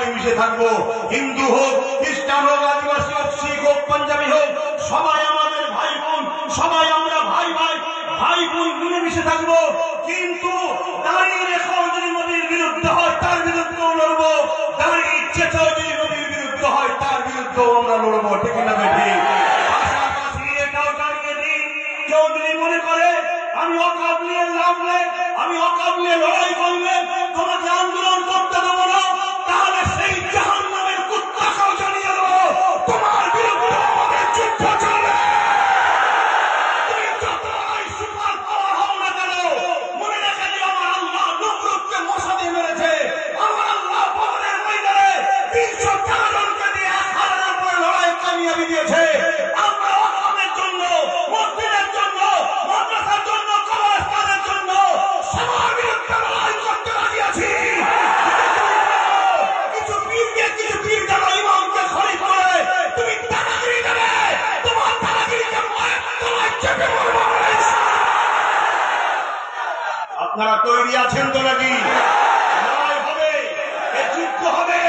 মিলেমিশে থাকবো। হিন্দু হোক, খ্রিস্টান হোক, আদিবাসী হোক, শিখ হোক, পাঞ্জাবি হোক, সবাই আমাদের ভাই বোন, সবাই আমরা ভাই ভাই ভাই বোন মিলেমিশে থাকবো। কিন্তু দাঁড়িয়ে রেখাও যদি নবীর বিরুদ্ধে হয় তার বিরুদ্ধেও লড়বো, দাঁড়িয়ে ইচ্ছেটাও যদি নবীর বিরুদ্ধে হয় তার বিরুদ্ধেও আমরা লড়বো। ঠিক না বেঠি? পাশাপাশি এটাও জানিয়ে দিই, কেউ যদি মনে করে আমি অকাব নিয়ে নামলে, আমি অকাব নিয়ে লড়াই করলে তোমাকে আন্দোলন করতে দেবো না, তাহলে সেই জাহান্নামের কুত্তাকেও জানিয়ে দেবো তোমার বিরুদ্ধে আমাদের যুদ্ধ চলবে। তুমি যতই সুপার পাওয়ার হও না কেন, মনে রেখে দিও আমার আল্লাহ নমরুদকে মশা দিয়ে মেরেছে, আমার আল্লাহ বদরের ময়দানে 300 জনকে দিয়ে 1000 উপরে লড়াই কামিয়াবি দিয়েছে। আমরা ওয়াকাফের জন্য, মসজিদের জন্য, মাদ্রাসার জন্য, কবরস্থানের জন্য সবার বিরুদ্ধে লড়াই করতে রাজি আছি। কিছু পীরকে, কিছু পীর যারা ইমামকে খরিদ করে তুমি দাদাগিরি দেবে, তোমার দাদাগিরিকে মায়ের তলায় চেপে মরবো। আপনারা তৈরি আছেন তো নাকি? লড়াই হবে, এই যুদ্ধ হবে।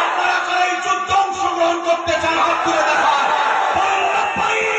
আপনারা কারা এই যুদ্ধে অংশগ্রহণ করতে চান? হাত তুলে দেখান। বলুন লব্বাইক।